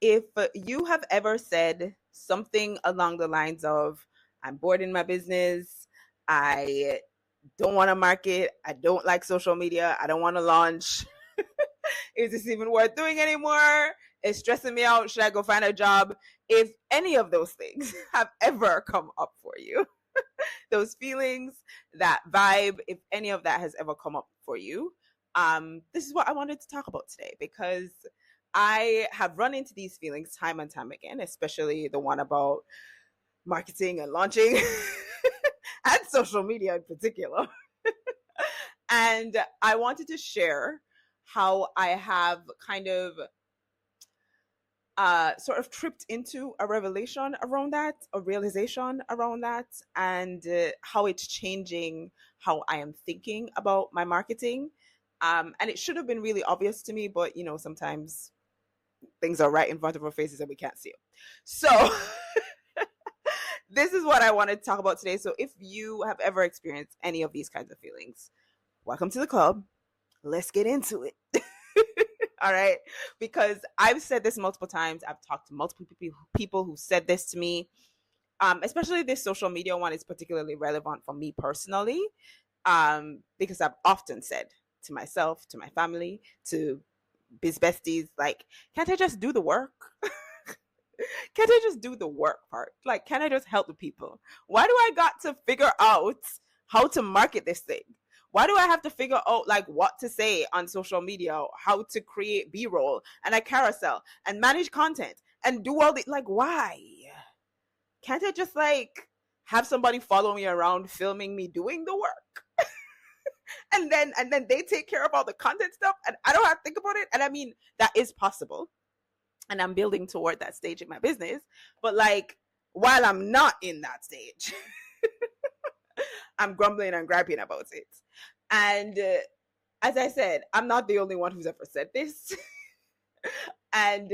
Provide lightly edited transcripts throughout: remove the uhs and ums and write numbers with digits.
If you have ever said something along the lines of, I'm bored in my business, I don't want to market, I don't like social media, I don't want to launch, is this even worth doing anymore? It's stressing me out. Should I go find a job? If any of those things have ever come up for you, those feelings, that vibe, if any of that has ever come up for you, this is what I wanted to talk about today because I have run into these feelings time and time again, especially the one about marketing and launching and social media in particular. And I wanted to share how I have kind of sort of tripped into a revelation around that, a realization around that, and how it's changing how I am thinking about my marketing. And it should have been really obvious to me, but sometimes things are right in front of our faces and we can't see them. So, this is what I wanted to talk about today. So, if you have ever experienced any of these kinds of feelings, welcome to the club. Let's get into it. All right. Because I've said this multiple times. I've talked to multiple people who said this to me. Especially this social media one is particularly relevant for me personally. Because I've often said to myself, to my family, to biz besties, like, can't I just do the work? Can't I just do the work part? Like, can I just help the people? Why do I got to figure out how to market this thing? Why do I have to figure out like what to say on social media, how to create B-roll and a carousel and manage content and do all the like why? Can't I just like have somebody follow me around filming me doing the work? and then they take care of all the content stuff and I don't have to think about it. And I mean that is possible. And I'm building toward that stage in my business. But like while I'm not in that stage, I'm grumbling and griping about it. And as I said, I'm not the only one who's ever said this. and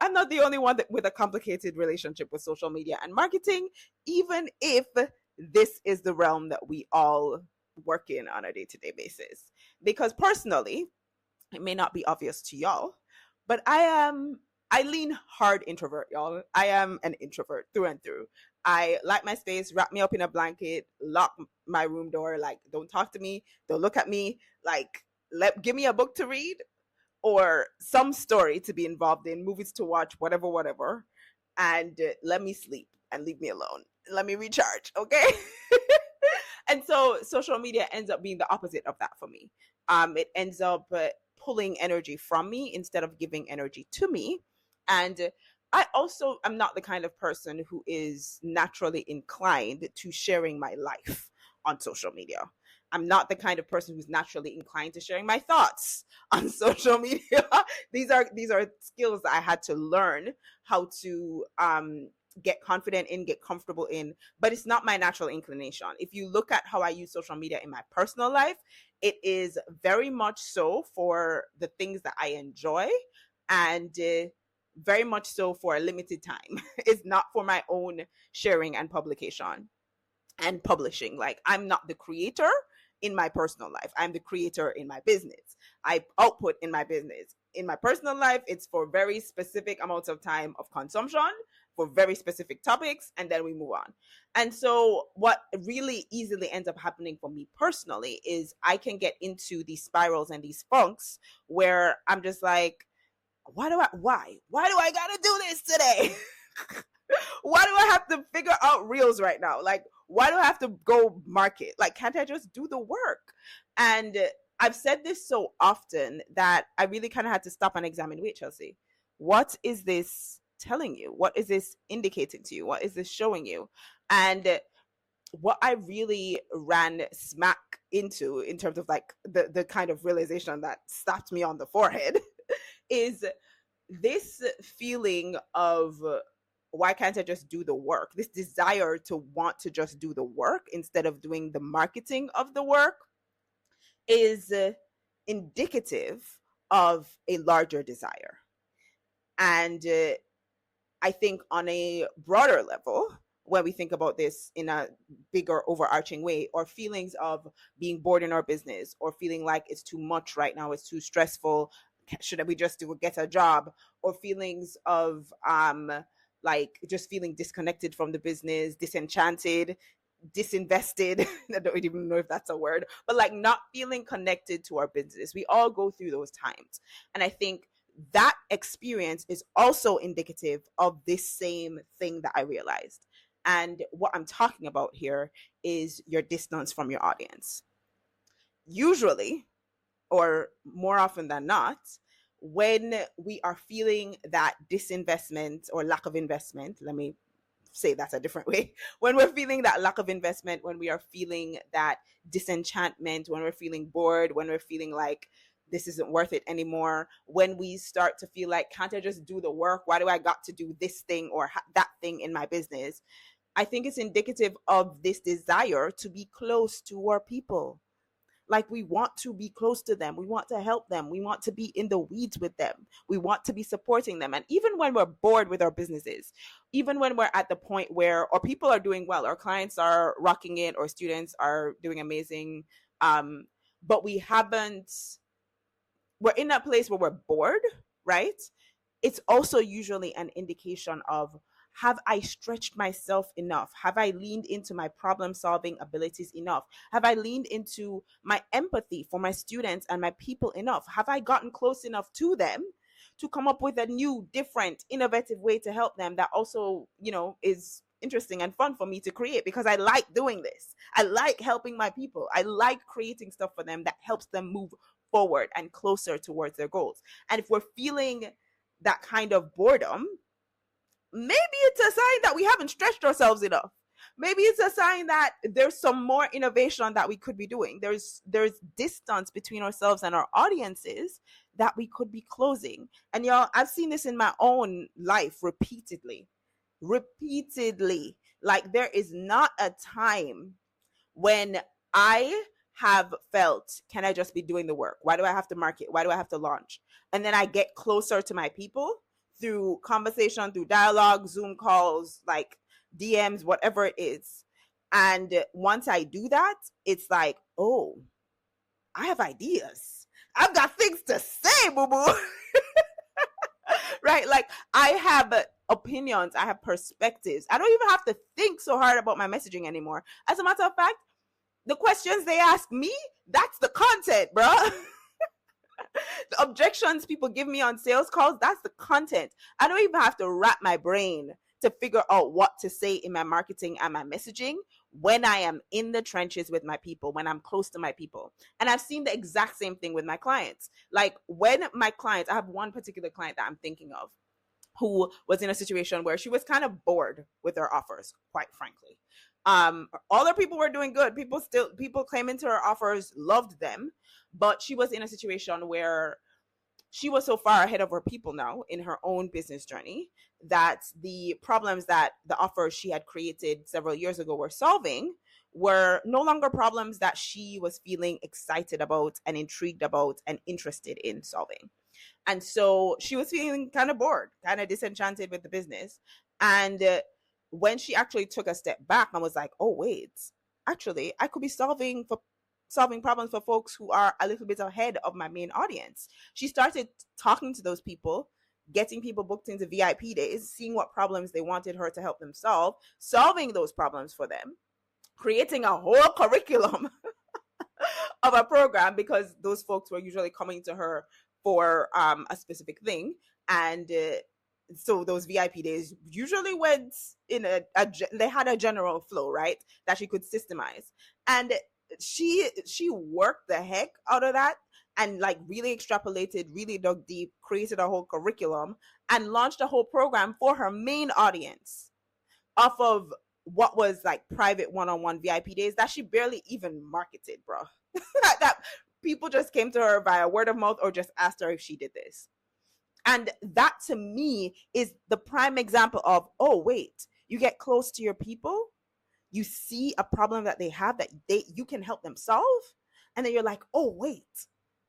I'm not the only one with a complicated relationship with social media and marketing, even if this is the realm that we all work in on a day-to-day basis. Because personally, it may not be obvious to y'all, but I lean hard introvert, y'all. I am an introvert through and through. I like my space, wrap me up in a blanket, lock my room door, like don't talk to me, don't look at me, like give me a book to read or some story to be involved in, movies to watch, whatever, and let me sleep and leave me alone. Let me recharge, okay? And so social media ends up being the opposite of that for me. It ends up pulling energy from me instead of giving energy to me. And I also am not the kind of person who is naturally inclined to sharing my life on social media. I'm not the kind of person who's naturally inclined to sharing my thoughts on social media. These are skills that I had to learn how to get confident in, get comfortable in, but it's not my natural inclination. If you look at how I use social media in my personal life, it is very much so for the things that I enjoy and very much so for a limited time. It's not for my own sharing and publication and publishing. Like, I'm not the creator in my personal life. I'm the creator in my business. I output in my business. In my personal life, it's for very specific amounts of time of consumption for very specific topics, and then we move on. And so what really easily ends up happening for me personally is I can get into these spirals and these funks where I'm just like, why do I gotta do this today? Why do I have to figure out reels right now? Like, why do I have to go market? Like, can't I just do the work? And I've said this so often that I really kind of had to stop and examine, wait, Chelsea, what is this telling you? What is this indicating to you? What is this showing you? And what I really ran smack into in terms of like the kind of realization that slapped me on the forehead is this feeling of why can't I just do the work? This desire to want to just do the work instead of doing the marketing of the work is indicative of a larger desire. And I think on a broader level, when we think about this in a bigger overarching way, or feelings of being bored in our business or feeling like it's too much right now, it's too stressful, should we just do get a job, or feelings of like just feeling disconnected from the business, disenchanted, disinvested. I don't even know if that's a word, but like not feeling connected to our business. We all go through those times. And I think that experience is also indicative of this same thing that I realized. And what I'm talking about here is your distance from your audience. Usually, or more often than not, when we are feeling that disinvestment or lack of investment, let me say that a different way. When we're feeling that lack of investment, when we are feeling that disenchantment, when we're feeling bored, when we're feeling like this isn't worth it anymore, when we start to feel like, can't I just do the work? Why do I got to do this thing or that thing in my business? I think it's indicative of this desire to be close to our people. Like, we want to be close to them. We want to help them. We want to be in the weeds with them. We want to be supporting them. And even when we're bored with our businesses, even when we're at the point where our people are doing well, our clients are rocking it, or students are doing amazing, but we're in that place where we're bored, right? It's also usually an indication of, have I stretched myself enough? Have I leaned into my problem solving abilities enough? Have I leaned into my empathy for my students and my people enough? Have I gotten close enough to them to come up with a new, different, innovative way to help them that also, is interesting and fun for me to create, because I like doing this. I like helping my people. I like creating stuff for them that helps them move forward and closer towards their goals. And if we're feeling that kind of boredom, maybe it's a sign that we haven't stretched ourselves enough. Maybe it's a sign that there's some more innovation that we could be doing. There's distance between ourselves and our audiences that we could be closing. And y'all, I've seen this in my own life repeatedly. Like, there is not a time when I have felt, can I just be doing the work? Why do I have to market? Why do I have to launch? And then I get closer to my people through conversation, through dialogue, Zoom calls, like DMs, whatever it is. And once I do that, it's like, oh, I have ideas. I've got things to say, boo boo. Right? Like, I have opinions, I have perspectives. I don't even have to think so hard about my messaging anymore. As a matter of fact, the questions they ask me, that's the content, bro. The objections people give me on sales calls, that's the content. I don't even have to wrap my brain to figure out what to say in my marketing and my messaging when I am in the trenches with my people, when I'm close to my people. And I've seen the exact same thing with my clients. Like, when my clients, I have one particular client that I'm thinking of who was in a situation where she was kind of bored with her offers, quite frankly. All her people were doing good. People came into her offers, loved them, but she was in a situation where she was so far ahead of her people now in her own business journey that the problems that the offers she had created several years ago were solving were no longer problems that she was feeling excited about and intrigued about and interested in solving. And so she was feeling kind of bored, kind of disenchanted with the business. And when she actually took a step back and was like, oh, wait, actually, I could be solving problems for folks who are a little bit ahead of my main audience. She started talking to those people, getting people booked into VIP days, seeing what problems they wanted her to help them solve, solving those problems for them, creating a whole curriculum of a program, because those folks were usually coming to her for a specific thing. And so those VIP days usually went in they had a general flow, right, that she could systemize. And she worked the heck out of that and like really extrapolated, really dug deep, created a whole curriculum and launched a whole program for her main audience off of what was like private one-on-one VIP days that she barely even marketed, bro. That people just came to her via word of mouth or just asked her if she did this. And that to me is the prime example of, oh, wait, you get close to your people, you see a problem that they have that you can help them solve, and then you're like, oh, wait,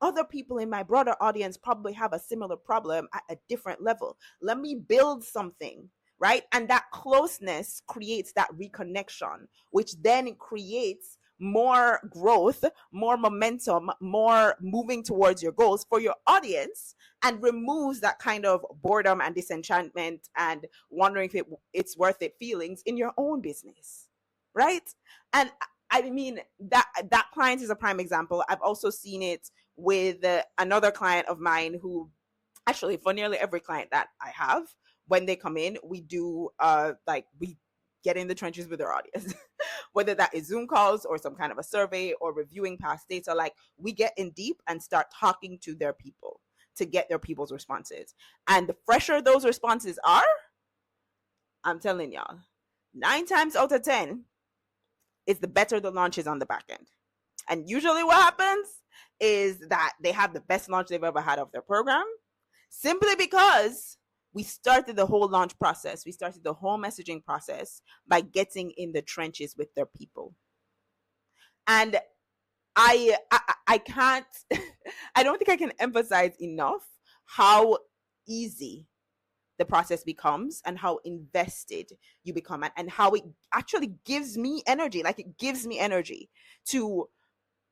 other people in my broader audience probably have a similar problem at a different level. Let me build something, right? And that closeness creates that reconnection, which then creates more growth, more momentum, more moving towards your goals for your audience, and removes that kind of boredom and disenchantment and wondering if it's worth it feelings in your own business, right? And I mean, that client is a prime example. I've also seen it with another client of mine who, actually, for nearly every client that I have, when they come in, we do like we get in the trenches with their audience. Whether that is Zoom calls or some kind of a survey or reviewing past data, like we get in deep and start talking to their people to get their people's responses. And the fresher those responses are, I'm telling y'all, 9 times out of 10, it's the better the launch is on the back end. And usually what happens is that they have the best launch they've ever had of their program, simply because we started the whole launch process. We started the whole messaging process by getting in the trenches with their people. And I can't, I don't think I can emphasize enough how easy the process becomes and how invested you become, and how it actually gives me energy. Like, it gives me energy to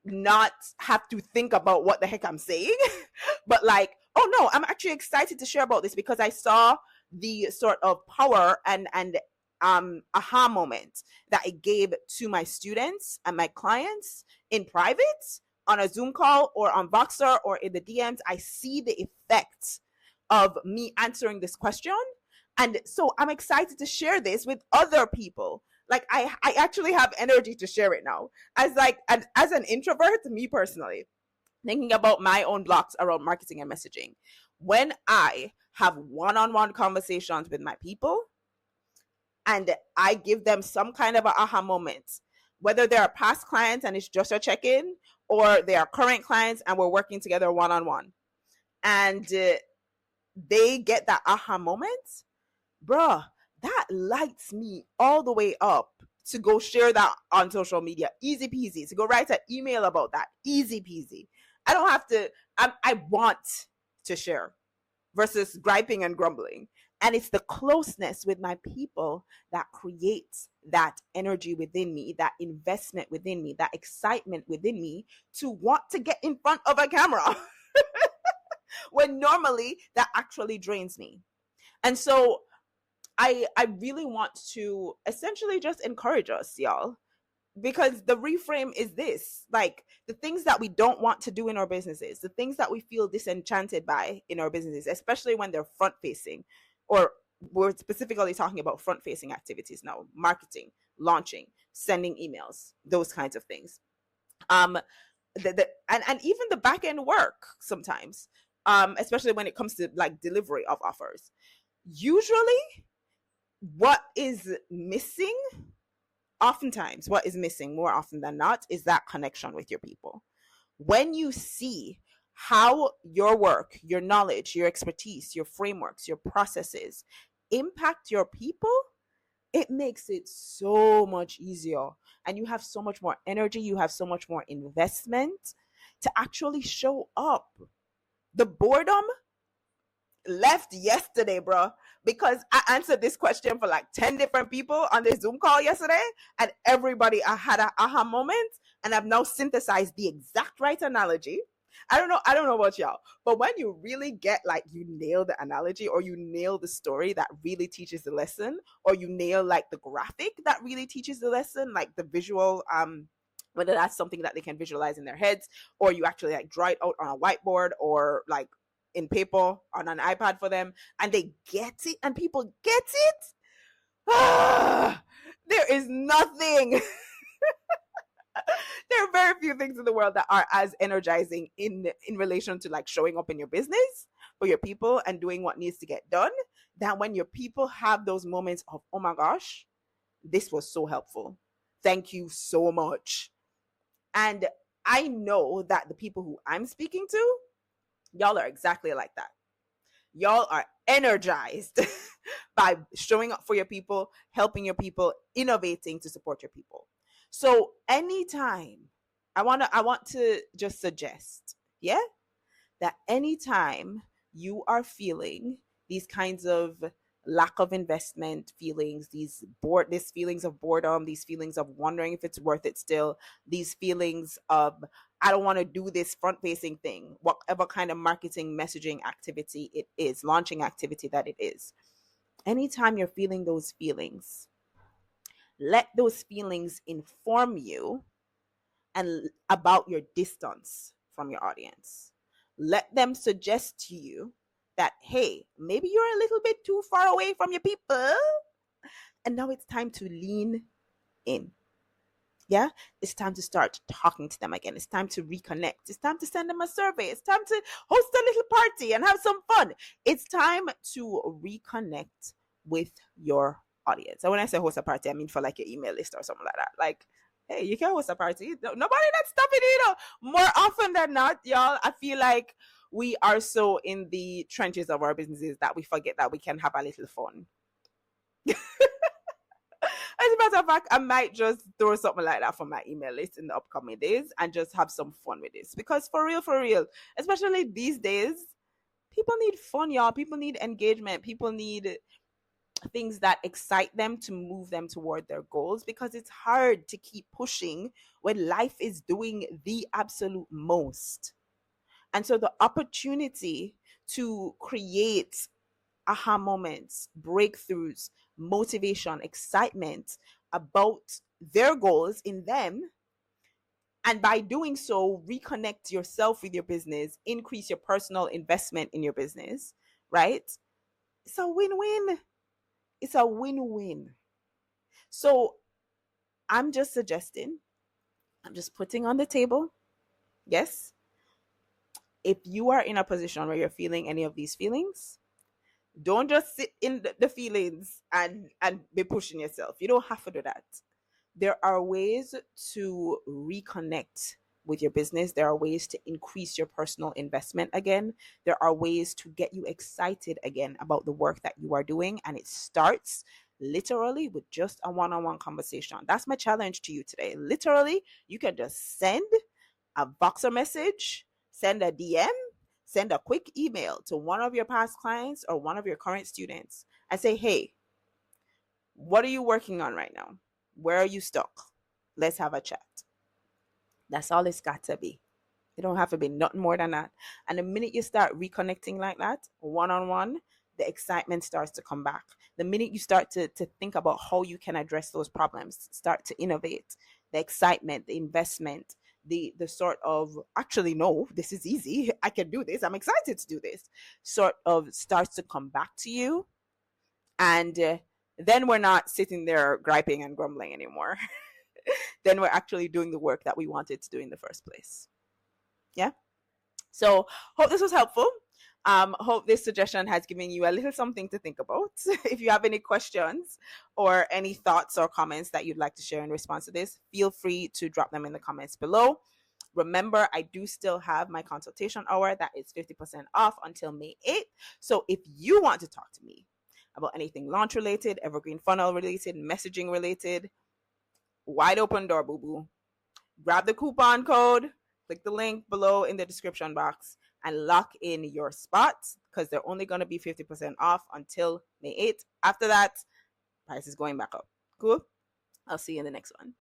not have to think about what the heck I'm saying, but like, oh no, I'm actually excited to share about this because I saw the sort of power and aha moment that it gave to my students and my clients in private, on a Zoom call or on Voxer or in the DMs. I see the effect of me answering this question. And so I'm excited to share this with other people. Like, I actually have energy to share it now. As an introvert, me personally, thinking about my own blocks around marketing and messaging, when I have one-on-one conversations with my people and I give them some kind of an aha moment, whether they are past clients and it's just a check-in, or they are current clients and we're working together one-on-one, and they get that aha moment, bruh, that lights me all the way up to go share that on social media. Easy peasy. To go write an email about that. Easy peasy. I don't have to, I want to share versus griping and grumbling. And it's the closeness with my people that creates that energy within me, that investment within me, that excitement within me to want to get in front of a camera when normally that actually drains me. And so I really want to essentially just encourage us, y'all, because the reframe is this: like, the things that we don't want to do in our businesses, the things that we feel disenchanted by in our businesses, especially when they're front facing, or we're specifically talking about front facing activities now, marketing, launching, sending emails, those kinds of things. And even the back end work sometimes, especially when it comes to like delivery of offers. Usually what is missing, oftentimes what is missing more often than not, is that connection with your people. When you see how your work, your knowledge, your expertise, your frameworks, your processes impact your people, it makes it so much easier, and you have so much more energy, you have so much more investment to actually show up. The boredom left yesterday, bro, because I answered this question for like 10 different people on this Zoom call yesterday, and everybody I had an aha moment, and I've now synthesized the exact right analogy. I don't know about y'all, but when you really get, like, you nail the analogy, or you nail the story that really teaches the lesson, or you nail like the graphic that really teaches the lesson, like the visual, whether that's something that they can visualize in their heads, or you actually like draw it out on a whiteboard or like in paper on an iPad for them, and they get it, and people get it. There is nothing. There are very few things in the world that are as energizing in relation to like showing up in your business for your people and doing what needs to get done, than when your people have those moments of, oh my gosh, this was so helpful. Thank you so much. And I know that the people who I'm speaking to, y'all are exactly like that. Y'all are energized by showing up for your people, helping your people, innovating to support your people. So anytime, I want to just suggest, yeah, that anytime you are feeling these kinds of lack of investment feelings, these feelings of boredom, these feelings of wondering if it's worth it still, these feelings of I don't want to do this front facing thing, whatever kind of marketing messaging activity it is, launching activity that it is. Anytime you're feeling those feelings, let those feelings inform you and about your distance from your audience. Let them suggest to you that, hey, maybe you're a little bit too far away from your people. And now it's time to lean in. Yeah, it's time to start talking to them again. It's time to reconnect. It's time to send them a survey. It's time to host a little party and have some fun. It's time to reconnect with your audience. And when I say host a party, I mean for like your email list or something like that. Like, hey, you can host a party. Nobody that's stopping it. More often than not, y'all, I feel like we are so in the trenches of our businesses that we forget that we can have a little fun. As a matter of fact, I might just throw something like that for my email list in the upcoming days and just have some fun with this. Because for real, especially these days, people need fun, y'all. People need engagement. People need things that excite them to move them toward their goals, because it's hard to keep pushing when life is doing the absolute most. And so the opportunity to create aha moments, breakthroughs, motivation, excitement about their goals in them, and by doing so, reconnect yourself with your business, increase your personal investment in your business, right? It's a win-win. It's a win-win. So I'm just suggesting, I'm just putting on the table, yes, if you are in a position where you're feeling any of these feelings, don't just sit in the feelings and be pushing yourself. You don't have to do that. There are ways to reconnect with your business. There are ways to increase your personal investment again. There are ways to get you excited again about the work that you are doing. And it starts literally with just a one-on-one conversation. That's my challenge to you today. Literally, you can just send a Voxer message, send a DM, send a quick email to one of your past clients or one of your current students and say, hey, what are you working on right now? Where are you stuck? Let's have a chat. That's all it's got to be. It don't have to be nothing more than that. And the minute you start reconnecting like that, one-on-one, the excitement starts to come back. The minute you start to think about how you can address those problems, start to innovate, the excitement, the investment, the sort of, actually, no, this is easy. I can do this. I'm excited to do this. Sort of starts to come back to you. And then we're not sitting there griping and grumbling anymore. Then we're actually doing the work that we wanted to do in the first place. Yeah. So hope this was helpful. Hope this suggestion has given you a little something to think about. If you have any questions or any thoughts or comments that you'd like to share in response to this, feel free to drop them in the comments below. Remember, I do still have my consultation hour that is 50% off until May 8th. So if you want to talk to me about anything launch related, evergreen funnel related, messaging related, wide open door, boo boo. Grab the coupon code, click the link below in the description box, and lock in your spots, because they're only going to be 50% off until May 8th. After that, price is going back up. Cool? I'll see you in the next one.